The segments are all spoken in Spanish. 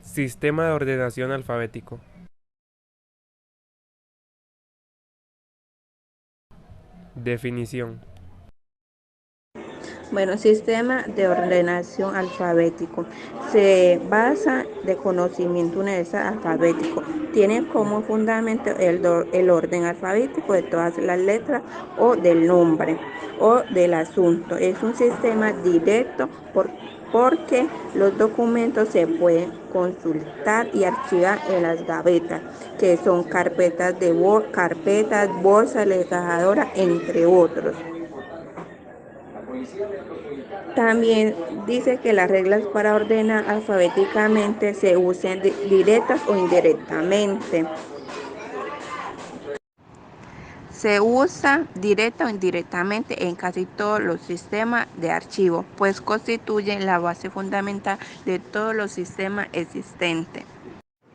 Sistema de ordenación alfabético. Definición. Bueno, sistema de ordenación alfabético. Se basa de conocimiento universal alfabético. Tiene como fundamento el orden alfabético de todas las letras o del nombre o del asunto. Es un sistema directo porque los documentos se pueden consultar y archivar en las gavetas, que son carpetas, bolsas, legajadoras, entre otros. También dice que las reglas para ordenar alfabéticamente se usen directas o indirectamente. Se usa directa o indirectamente en casi todos los sistemas de archivo, pues constituyen la base fundamental de todos los sistemas existentes.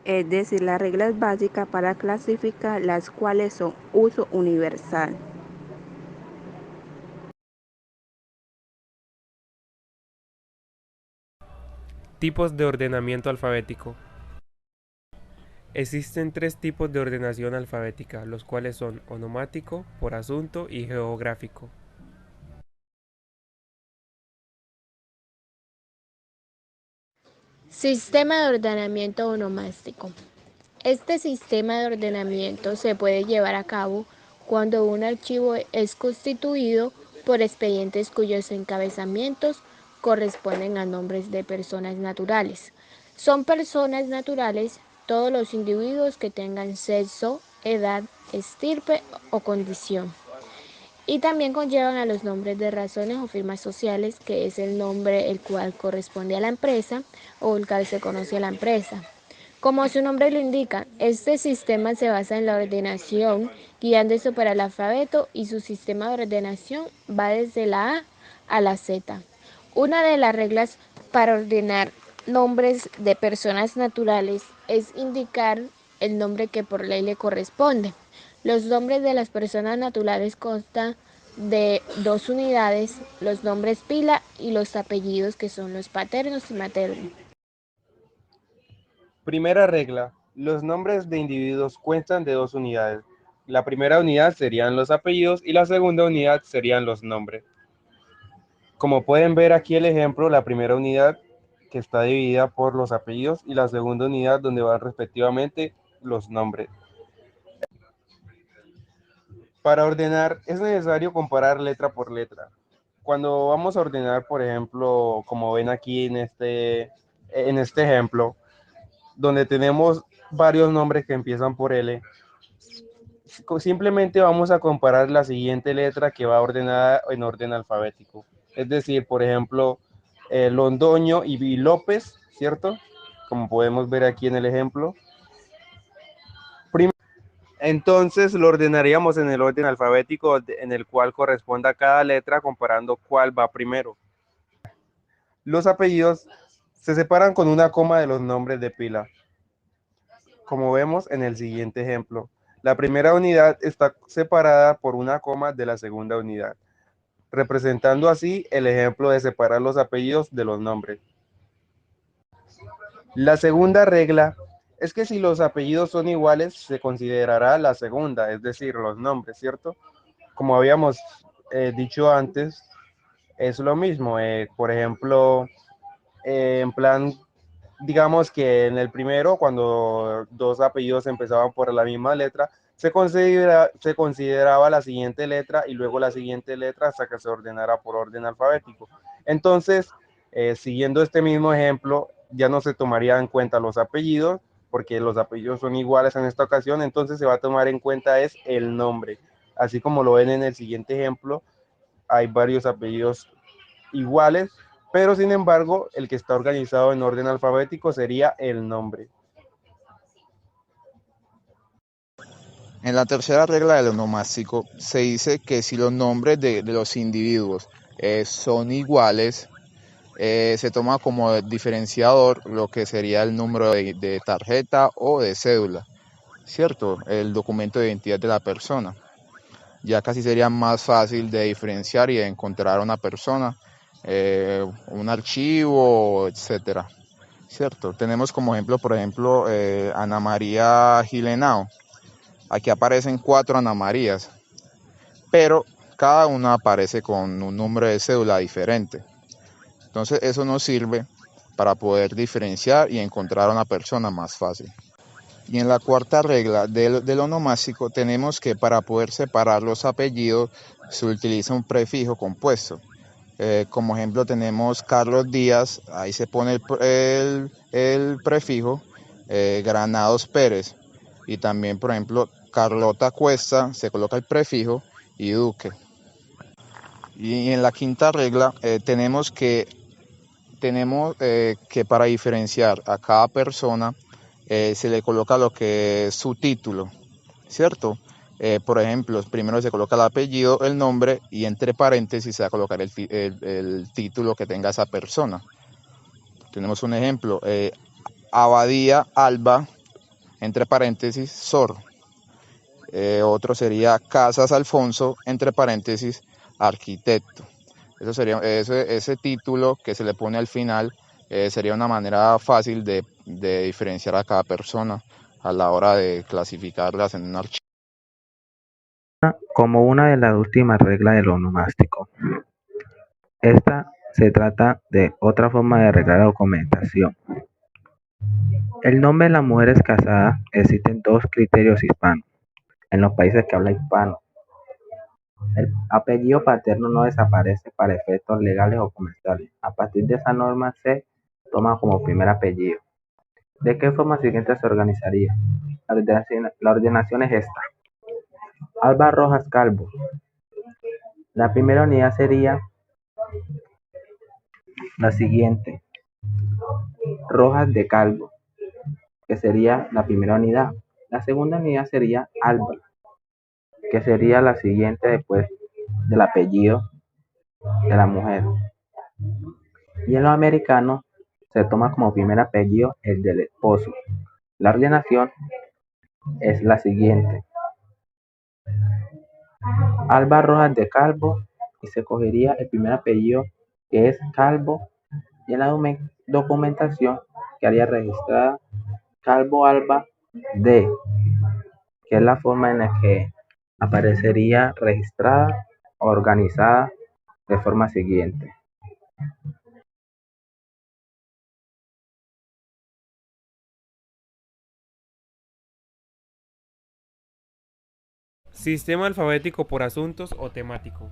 Es decir, las reglas básicas para clasificar, las cuales son uso universal. Tipos de ordenamiento alfabético. Existen tres tipos de ordenación alfabética, los cuales son onomático, por asunto y geográfico. Sistema de ordenamiento onomástico. Este sistema de ordenamiento se puede llevar a cabo cuando un archivo es constituido por expedientes cuyos encabezamientos corresponden a nombres de personas naturales. Son personas naturales todos los individuos que tengan sexo, edad, estirpe o condición. Y también conllevan a los nombres de razones o firmas sociales, que es el nombre el cual corresponde a la empresa o el cual se conoce a la empresa. Como su nombre lo indica, este sistema se basa en la ordenación, guiándose por el alfabeto, y su sistema de ordenación va desde la A a la Z. Una de las reglas para ordenar nombres de personas naturales es indicar el nombre que por ley le corresponde. Los nombres de las personas naturales constan de dos unidades: los nombres pila y los apellidos, que son los paternos y maternos. Primera regla. Los nombres de individuos constan de dos unidades. La primera unidad serían los apellidos y la segunda unidad serían los nombres. Como pueden ver aquí el ejemplo, la primera unidad que está dividida por los apellidos y la segunda unidad donde van respectivamente los nombres. Para ordenar es necesario comparar letra por letra. Cuando vamos a ordenar, por ejemplo, como ven aquí en este ejemplo, donde tenemos varios nombres que empiezan por L, simplemente vamos a comparar la siguiente letra que va ordenada en orden alfabético. Es decir, por ejemplo, Londoño y López, ¿cierto? Como podemos ver aquí en el ejemplo. Entonces lo ordenaríamos en el orden alfabético en el cual corresponda cada letra, comparando cuál va primero. Los apellidos se separan con una coma de los nombres de pila, como vemos en el siguiente ejemplo. La primera unidad está separada por una coma de la segunda unidad, representando así el ejemplo de separar los apellidos de los nombres. La segunda regla es que si los apellidos son iguales, se considerará la segunda, es decir, los nombres, ¿cierto? Como habíamos dicho antes, es lo mismo. Por ejemplo, en plan, digamos que en el primero, cuando dos apellidos empezaban por la misma letra, se consideraba la siguiente letra y luego la siguiente letra hasta que se ordenara por orden alfabético. Entonces, siguiendo este mismo ejemplo, ya no se tomaría en cuenta los apellidos, porque los apellidos son iguales en esta ocasión, entonces se va a tomar en cuenta es el nombre. Así como lo ven en el siguiente ejemplo, hay varios apellidos iguales, pero sin embargo, el que está organizado en orden alfabético sería el nombre. En la tercera regla del onomástico se dice que si los nombres de los individuos son iguales, se toma como diferenciador lo que sería el número de tarjeta o de cédula, ¿cierto? El documento de identidad de la persona. Ya casi sería más fácil de diferenciar y de encontrar a una persona, un archivo, etcétera. ¿cierto? Tenemos como ejemplo, por ejemplo, Ana María Gilenao. Aquí aparecen 4 Ana Marías, pero cada una aparece con un número de cédula diferente. Entonces eso nos sirve para poder diferenciar y encontrar a una persona más fácil. Y en la cuarta regla del onomástico tenemos que para poder separar los apellidos se utiliza un prefijo compuesto. Como ejemplo tenemos Carlos Díaz, ahí se pone el prefijo Granados Pérez. Y también, por ejemplo, Carlota Cuesta, se coloca el prefijo y Duque. Y en la quinta regla tenemos que para diferenciar a cada persona se le coloca lo que es su título, ¿cierto? Por ejemplo, primero se coloca el apellido, el nombre y entre paréntesis se va a colocar el título que tenga esa persona. Tenemos un ejemplo, Abadía Alba, entre paréntesis, Sor. Otro sería Casas Alfonso, entre paréntesis, arquitecto. Eso sería ese título que se le pone al final, sería una manera fácil de diferenciar a cada persona a la hora de clasificarlas en un archivo. Como una de las últimas reglas del onomástico. Esta se trata de otra forma de arreglar la documentación. El nombre de las mujeres casadas existen 2 criterios hispanos en los países que habla hispano. El apellido paterno no desaparece para efectos legales o comerciales. A partir de esa norma se toma como primer apellido. ¿De qué forma siguiente se organizaría? La ordenación es esta. Alba Rojas Calvo. La primera unidad sería la siguiente. Rojas de Calvo, que sería la primera unidad. La segunda unidad sería Alba, que sería la siguiente después del apellido de la mujer. Y en los americanos se toma como primer apellido el del esposo. La ordenación es la siguiente. Alba Rojas de Calvo y se cogería el primer apellido que es Calvo y en la documentación quedaría registrada Calvo Alba D, que es la forma en la que aparecería registrada o organizada de forma siguiente. Sistema alfabético por asuntos o temático.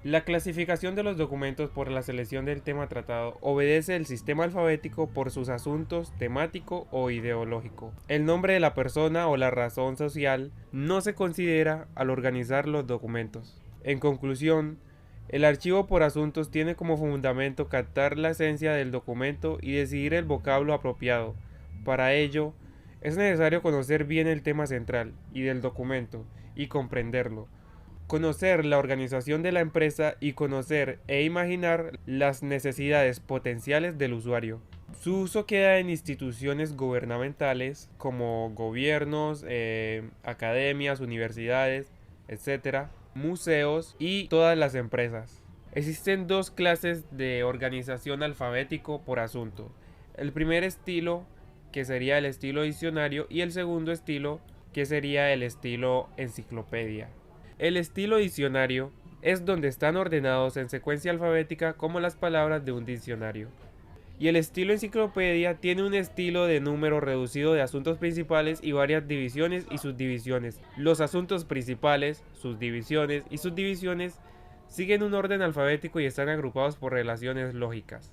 La clasificación de los documentos por la selección del tema tratado obedece el sistema alfabético por sus asuntos temático o ideológico. El nombre de la persona o la razón social no se considera al organizar los documentos. En conclusión, el archivo por asuntos tiene como fundamento captar la esencia del documento y decidir el vocablo apropiado. Para ello, es necesario conocer bien el tema central y del documento y comprenderlo. Conocer la organización de la empresa y conocer e imaginar las necesidades potenciales del usuario. Su uso queda en instituciones gubernamentales como gobiernos, academias, universidades, etc., museos y todas las empresas. Existen 2 clases de organización alfabético por asunto. El primer estilo, que sería el estilo diccionario, y el segundo estilo, que sería el estilo enciclopedia. El estilo diccionario es donde están ordenados en secuencia alfabética como las palabras de un diccionario. Y el estilo enciclopedia tiene un estilo de número reducido de asuntos principales y varias divisiones y subdivisiones. Los asuntos principales, sus divisiones y subdivisiones siguen un orden alfabético y están agrupados por relaciones lógicas.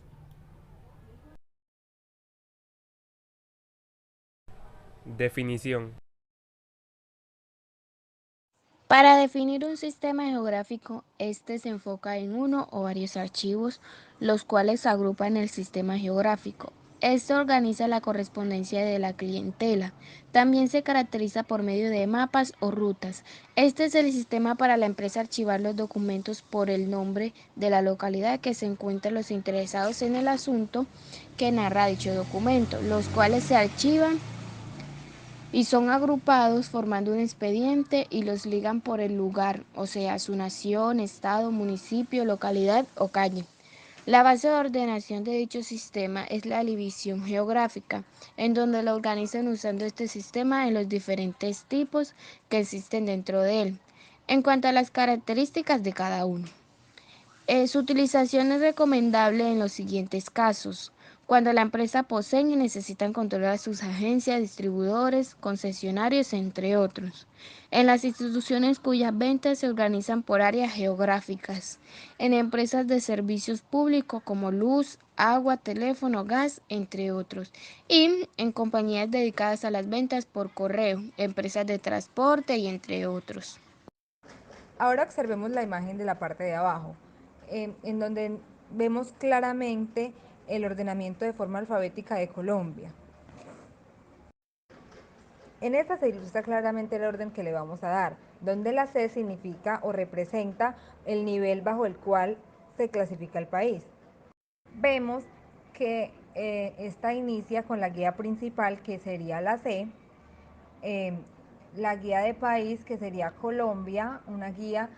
Definición. Para definir un sistema geográfico, este se enfoca en uno o varios archivos, los cuales agrupan el sistema geográfico. Esto organiza la correspondencia de la clientela. También se caracteriza por medio de mapas o rutas. Este es el sistema para la empresa archivar los documentos por el nombre de la localidad que se encuentran los interesados en el asunto que narra dicho documento, los cuales se archivan y son agrupados formando un expediente y los ligan por el lugar, o sea, su nación, estado, municipio, localidad o calle. La base de ordenación de dicho sistema es la división geográfica, en donde lo organizan usando este sistema en los diferentes tipos que existen dentro de él, en cuanto a las características de cada uno. Su utilización es recomendable en los siguientes casos: cuando la empresa posee y necesitan controlar sus agencias, distribuidores, concesionarios, entre otros; en las instituciones cuyas ventas se organizan por áreas geográficas; en empresas de servicios públicos como luz, agua, teléfono, gas, entre otros; y en compañías dedicadas a las ventas por correo, empresas de transporte y entre otros. Ahora observemos la imagen de la parte de abajo, en donde vemos claramente el ordenamiento de forma alfabética de Colombia. En esta se ilustra claramente el orden que le vamos a dar, donde la C significa o representa el nivel bajo el cual se clasifica el país. Vemos que esta inicia con la guía principal, que sería la C, la guía de país, que sería Colombia, una guía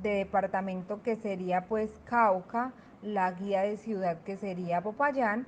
de departamento, que sería pues Cauca, la guía de ciudad, que sería Popayán,